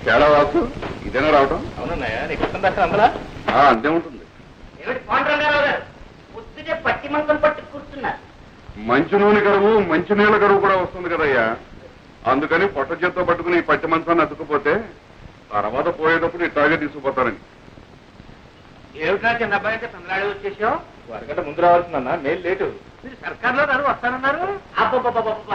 చాలా వాసు ఇదేనా రావటం? అవునన్నయ్య, నీకు ఇష్టం దాకా అందులో అంతే ఉంటుంది. పట్టి మంచం పట్టి కూర్చున్నారు. మంచి నూనె కరువు మంచి నీళ్ళ కరువు కూడా వస్తుంది కదయ్యా. అందుకని పొట్ట చేత్తో పట్టుకుని ఈ పట్టి మంచాన్ని అతుక్కుపోతే తర్వాత పోయేటప్పుడు ఇట్లాగే తీసుకుపోతారని. ఏమిటా చిన్న అబ్బాయి అయితే తొందరగా వచ్చేసావు? వారికంటే ముందు రావాల్సిందన్నా, నేను లేటు. మీరు సర్కార్లో గారు వస్తానన్నారు. అబ్బబ్బబ్బబ్బ,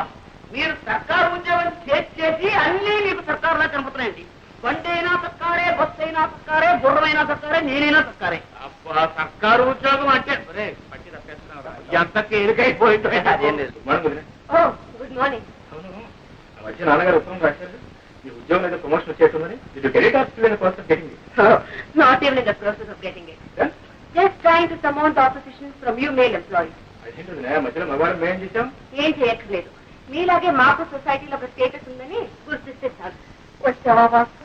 మీరు సర్కారు ఉద్యోగం చేసి అన్నీ మీకు సర్కారులా కనపడుతున్నాయండి. బండి అయినా సర్కారే, బస్సు అయినా సర్కారే, గుర్రమైనా సర్కారే, నేనైనా సర్కారే. అబ్బా, సర్కారు ఉద్యోగం అంటే పట్టి తప్పేస్తున్నావు. ఎంత తేలికైపోయిందో. Good morning. వచ్చి నాన్నగారు ఉత్తరం రాశారు, ఈ ఉద్యోగం అయితే ప్రమోషన్ వచ్చేస్తుందని. ఇది క్రెడిట్ ఆఫీస్ కోసం getting. Not even in the process of getting it. Just trying to surmount opposition from you male employees. అదేంటి మధ్యలో మగవారు మేం చేశాం. ఏం చేయట్లేదు, మీలాగే మాకు సొసైటీలో ఒక స్టేటస్ ఉందని గుర్తిస్తే చాలు. వచ్చావా వాసు?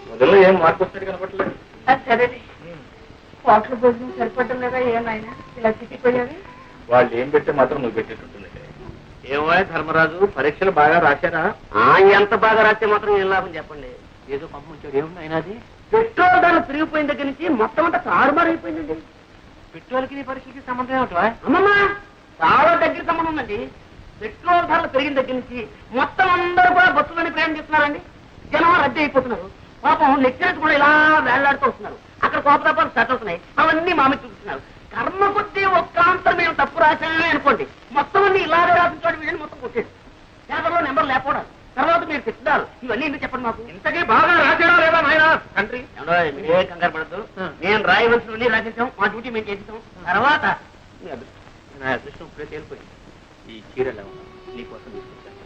మొదల్లో ఏం మార్పు వస్తాడు కనపడలేదు. సరేలే, హోటల్ భోజనం సరిపడడం లేదా ఏమైనా ఇలా చిక్కిపోయావి? వాళ్ళు ఏం పెట్టే మాత్రం నువ్వు పెట్టేటట్టుంది. ఏమో ధర్మరాజు, పరీక్షలు బాగా రాశారా? ఎంత బాగా రాస్తే మాత్రం ఏం లాభం చెప్పండి. ఏదో పంపించాడు. ఏముంది అయినది? పెట్రోల్ ధరలు పెరిగిపోయిన దగ్గర నుంచి మొత్తం అంతా తారుమారు అయిపోయిందండి. పెట్రోల్కి నీ పరీక్షకి సంబంధం ఏమిటా? అమ్మమ్మా, చాలా దగ్గర సంబంధం ఉందండి. పెట్రోల్ ధరలు పెరిగిన దగ్గర నుంచి మొత్తం అందరూ కూడా బస్సులని ప్రయాణం చేస్తున్నారండి. జనం రద్దీ అయిపోతున్నారు. పాపం లెక్చరర్స్ కూడా ఇలా వేళ్లాడుతూ వస్తున్నారు. అక్కడ కోపతాపాలు సెట్ అవుతున్నాయి. అవన్నీ మామి చూపిస్తున్నారు. కర్మ కొద్దీ ఒక్కాంతరం మేము తప్పు రాశామే అనుకోండి, మొత్తం అన్ని ఇలాగే రాసిన వీళ్ళని మొత్తం కొట్టేది. పేపర్లో నెంబర్ లేకపోవడం, తర్వాత మీరు తిట్టారు. ఇవన్నీ ఎందుకు చెప్పండి మాకు? ఇంతకీ బాగా రాశాడా లేదా నాయన తండ్రి? ఏ కంగారు పడద్దు, నేను రాయవలసినవన్నీ రాసేసాం. మా డ్యూటీ మేము చేసేసాం. తర్వాత నా అదృష్టం ఇప్పుడే తేలిపోయింది. ఈ చీరలు నీకోసం తీసుకొచ్చాను.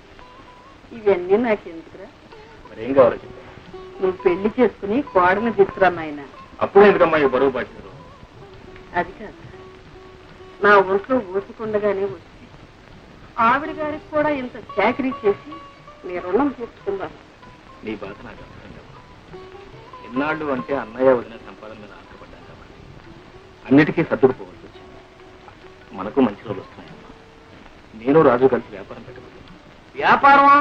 ఇవన్నీ నాకు ఎందుకురా? మరి ఏం కావాలో చెప్పాను. నువ్వు పెళ్లి చేసుకుని కోడని తీసుకురా నాయన. అప్పుడు ఎందుకమ్మా ఈ బరువు బాధ్యతలు? అది కాదు, నా ఒంట్లో ఊసుకుండగానే వచ్చి ఆవిడ గారికి కూడా ఇంత చాకరీ చేసి నీ రుణం తీర్చుకుందాం. నీ బాధ నాకు అర్థం. ఎన్నాళ్ళు అంటే అన్నయ్య వదిన సంపాదన మీద ఆధారపడ్డాను కాబట్టి అన్నిటికీ సర్దుకుపోవాల్సి వచ్చింది. మనకు మంచి రోజులు వస్తున్నాయమ్మా. నేను రాజు కలిసి వ్యాపారం పెట్టబోతున్నాను. వ్యాపారమా?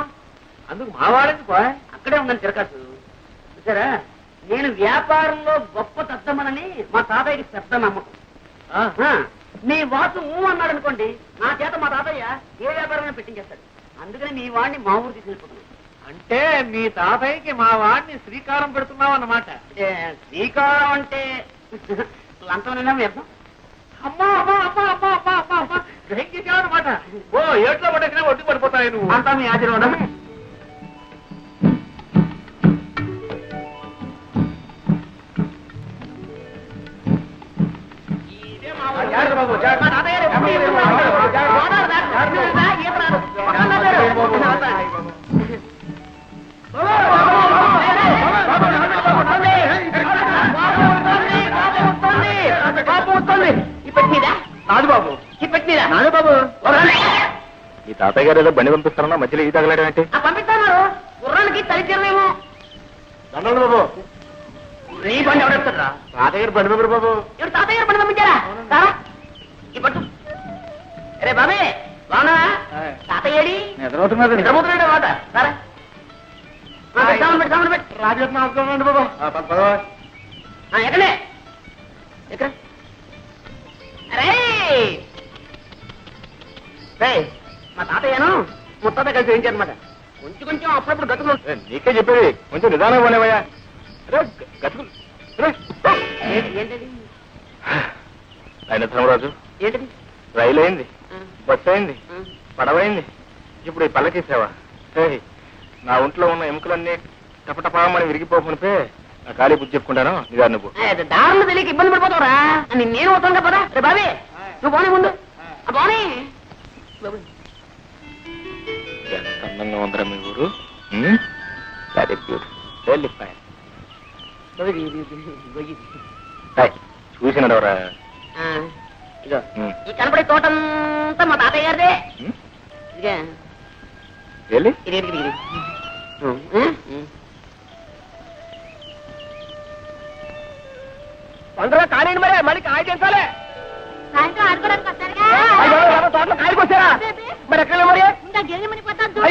అందుకు మావాడేందుకో అక్కడే ఉందని తిరగచ్చు. చూసారా, నేను వ్యాపారంలో గొప్ప తద్దమనని మా తాతయ్యకి పెద్ద నమ్మకం. మీ వాసు అన్నాడు అనుకోండి, నా చేత మా తాతయ్య ఏ వ్యాపారమైనా పెట్టించేస్తాడు. అందుకని మీ వాడిని మా ఊరు తీసుకెళ్ళిపోతున్నాను. అంటే మీ తాతయ్యకి మా వాడిని శ్రీకారం పెడుతున్నావు అన్నమాట. శ్రీకారం అంటే లంచమైనా వ్యర్థం. అమ్మా అమ్మా అమ్మా అమ్మా అమ్మా అమ్మా అమ్మా గ్రహించేసావన్నమాట. ఓ ఏట్లో పడేసినా ఒడ్డు పడిపోతాయి నువ్వు. అంతా మీ ఆశీర్వాదం. రాజుబాబు, రాజుబాబు, ఈ తాతయ్య గారు ఏదో బండి పంపిస్తారన్నా మధ్యలో ఈ తగలడం అంటే? పంపిస్తాను. గుర్రానికి తలిచేమేమో. బాబు, నీ బండి ఎవడెడతారా? తాతయ్య గారు బండి పంపరు బాబు. ఎవరు తాతయ్య గారు బండి పంపించారా? ఈ పట్టు. అరే బాబే, బాగున్నా? తాతయ్యడి నిద్రపోతున్నాడు మాట. సరే రాజు బాబు. ఎక్కడే ఎక్కడ? అరే మా తాతయ్యను ముత్తాత కలిసి వేయించారనమాట. కొంచెం కొంచెం అప్పుడప్పుడు గతులు. నీకే చెప్పేది, కొంచెం నిదానం పోలేవయ్యా. గతుకులు ఏంటది? ఆయన ధర్మరాజు, ఏంటది? రైలు అయింది, బస్సు అయింది, పడవైంది, ఇప్పుడు ఈ పల్లకీసావా? నా ఒంట్లో ఉన్న ఎముకలన్నీ టపటపామని విరిగిపోకునిపే నా ఖాళీ బుద్ధి చెప్పుకుంటాను. నిదాన్ని నువ్వు దారులు తెలియక ఇబ్బంది పడిపోతావురా. నేను అవుతాను కదా. రే బాబే, నువ్వు పోనీ ముందు. పోనీ. ఎంత అందంగా ఉందరా మీ ఊరు. Very beautiful, very fine. చూసినవరా? ఇదో ఈ కనపడే తోటంతా మా తాతయ్య గారిదే. పండుగ కాలేండి మరి, మళ్ళీ కాయ చేస్తాలే. సాయంత్రం ఆడుకోవడానికి వస్తారుగా. తోటలో కాయకి వచ్చారా? మరి ఎక్కడ మరి ఇంకా గిరిమని పోతాను.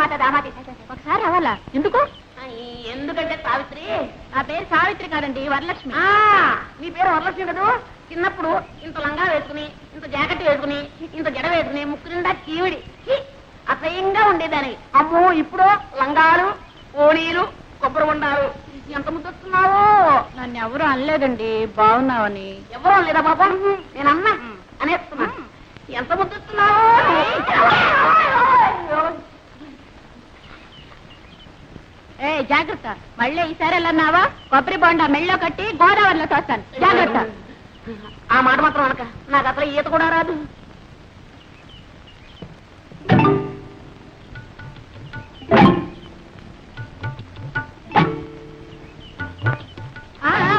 మాట దామాట ఒకసారి రావాలా ఎందుకు? ఎందుకంటే సావిత్రి, నా పేరు సావిత్రి కాదండి, వరలక్ష్మి. మీ పేరు వరలక్ష్మి కదా. చిన్నప్పుడు ఇంత లంగా వేసుకుని, ఇంత జాకెట్ వేసుకుని, ఇంత జడ వేసుకుని, ముక్కు నిండా కీవిడి అసహ్యంగా ఉండేదాన్ని. అమ్మో ఇప్పుడు లంగాలు, ఓణీలు, కొబ్బరి ఉండాలు, ఎంత ముద్దొస్తున్నావో. నన్ను ఎవరు అనలేదండి, బాగున్నావని. ఎవరో లేదా పాపం, నేను అన్నా అనేస్తున్నా. ఎంత ముద్దొస్తున్నావో. ఏ జాగ్రత్త, మళ్ళీ ఈసారి వెళ్ళన్నావా కొబ్బరి బొండా మెళ్ళో కట్టి గోదావరిలో తోస్తాను. జాగ్రత్త. ఆ మాట మాత్రం అనక, నాకు అసలు ఈత కూడా రాదు.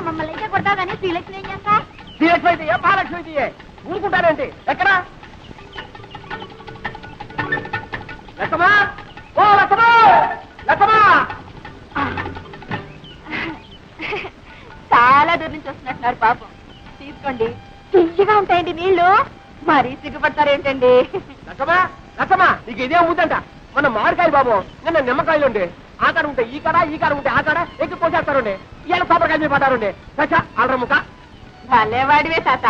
మమ్మల్ని అయితే కొడతావు కానీ శ్రీలక్ష్మి ఏం చేస్తా? శ్రీలక్ష్మి అయితే మహాలక్ష్మి అయితే ఊరుకుంటారేంటి? ఎక్కడా లక్ష్మా? ఓ లక్ష్మా, లక్ష్మా! చాలా దూరం నుంచి వస్తున్నట్టున్నారు పాపం. తీసుకోండి, తీయగా ఉంటాయండి నీళ్లు. మరీ సిగ్గుపడతారేంటండి? లక్ష్మా, లక్ష్మా, నీకు ఇదే ఉందంట. మన మామిడికాయలు బాబు, నిన్న నిమ్మకాయలు ఉండే. ఆ కాడ ఉంటే ఈ కాడ, ఈ కాడ ఉంటే ఆ కాడ ఎక్కి పోసేస్తారుండే. ఇవాళ కొబ్బరికాయలు మీద పడ్డారుండే. చచ్చా అల్రముక. భలేవాడివే తాత.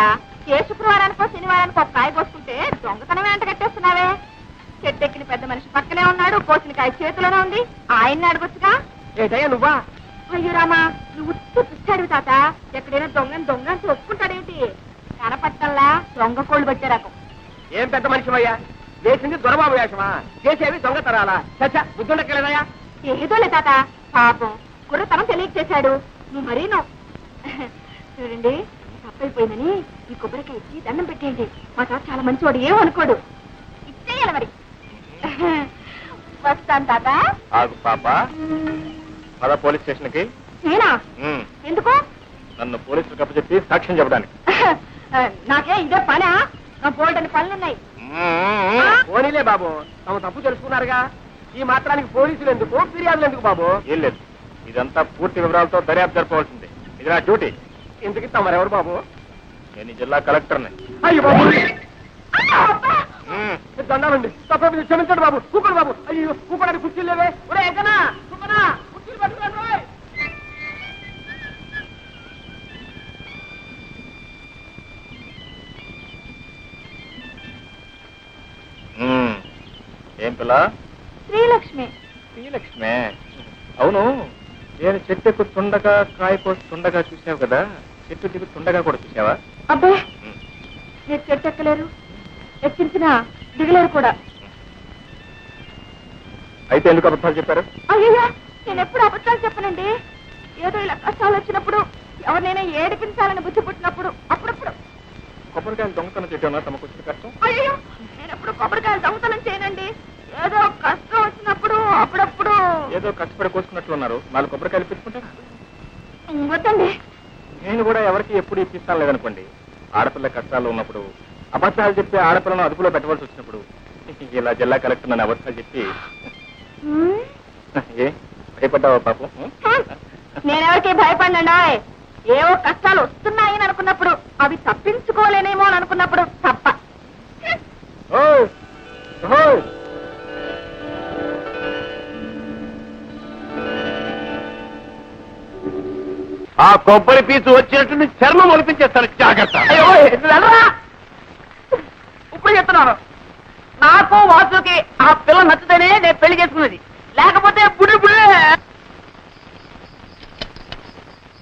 ఏ శుక్రవారానికో శనివారానికో ఒక కాయ కోసుకుంటే దొంగతనమే అంట కట్టేస్తున్నావే. చెట్టెక్కిన పెద్ద మనిషి పక్కనే ఉన్నాడు, కోసిన కాయ చేతిలోనే ఉంది. ఆయన్ని అడగొచ్చుగా. ఏటయ్యా నువ్వా? అయ్యో రామా, నువ్వు చూస్తాడు తాత. ఎక్కడైనా దొంగని దొంగని ఒప్పుకుంటాడేమిటి? కనపట్టల్లా దొంగ కోళ్ళు పట్టే రకం. ఏం పెద్ద మనిషివయ్యా? వేసింది దొరబాబు వేషమా? చేసేవి దొంగతనాలా? చచ్చా బుద్ధుండక్కలేదయ్యా? ఏదోలే తాత, పాపం కుర్రతనం తెలియక చేశాడు. నువ్వు మరీను. చూడండి, తప్పైపోయిందని ఈ కొబ్బరికాయ ఇచ్చి దండం పెట్టేయండి. మా తాత చాలా మంచివాడు, ఏమనుకోడు. ఇచ్చేయాలి మరి. వస్తాను తాత. ఆగు పాప, పద పోలీస్ స్టేషన్ కి. నేనా? ఎందుకు? నన్ను పోలీసులకు అప్పచెప్పి సాక్ష్యం చెప్పడానికి. నాకే ఇదే పనా? నా బోల్డని పనులున్నాయి. పోనీలే బాబు, తమ తప్పు తెలుసుకున్నారుగా. ఈ మాత్రానికి పోలీసులు ఎందుకు, ఫిర్యాదులు ఎందుకు బాబు? ఏం లేదు, ఇదంతా పూర్తి వివరాలతో దర్యాప్తు జరపవలసింది. ఇది నా డ్యూటీ. ఎందుకు తమరెవరు బాబు? నేను ఈ జిల్లా కలెక్టర్ని. అయ్యో బాబు, దండాలండి. తప్ప క్షమించండి బాబు. కూపడు బాబు. అయ్యో కూపడానికి కుర్చీలు లేవే. ఒరే ఎంకనా, కూపనా, కుర్చీలు పట్టుకోండి. ఏం పిల్ల? శ్రీలక్ష్మి. శ్రీలక్ష్మే? అవును, నేను చెట్టు ఎక్కుతుండగా కాయ కోస్తుండగా చూసావు కదా, చెట్టు దిగుతుండగా కూడా చూసావా? అబ్బే, మీరు చెట్టు ఎక్కలేరు, ఎక్కించినా దిగలేరు కూడా. అయితే ఎందుకు అబద్ధాలు చెప్పారు? అయ్యో, నేను ఎప్పుడు అబద్ధాలు చెప్పనండి. ఏదో ఇలా కష్టాలు వచ్చినప్పుడు, ఎవరినైనా ఏడిపించాలని బుద్ధి పుట్టినప్పుడు అప్పుడప్పుడు. కొబ్బరికాయలు దొంగతనం చేయడం తమకు వచ్చిన కష్టం? అయ్యో, నేను ఎప్పుడు కొబ్బరికాయలు దొంగతనం చేయనండి. ఏదో కష్టం వచ్చినప్పుడు అప్పుడప్పుడు. ఏదో కష్టపడి కోసుకున్నట్లు ఉన్నారు, 4 కొబ్బరికాయలు పెట్టుకుంటారా? వద్దండి. నేను కూడా ఎవరికి ఎప్పుడు ఇప్పిస్తాను లేదనుకోండి. ఆడపిల్ల కష్టాలు ఉన్నప్పుడు, అబద్ధాలు చెప్పి ఆడపిల్లను అదుపులో పెట్టవలసి వచ్చినప్పుడు ఇలా జిల్లా కలెక్టర్ నన్ను అబద్ధాలు చెప్పి. ఏ భయపడ్డావా పాపం? నేనెవరికి భయపడినా, ఏవో కష్టాలు వస్తున్నాయని అనుకున్నప్పుడు, అవి తప్పించుకోలేనేమో అని అనుకున్నప్పుడు తప్ప. ఆ కొబ్బరి పీచు వచ్చినట్టు చర్మం ఒలిపించేస్తాను. జాగ్రత్త. ఇప్పుడు చెప్తున్నాను, నాకు వాసుకి ఆ పిల్ల నచ్చితేనే నేను పెళ్లి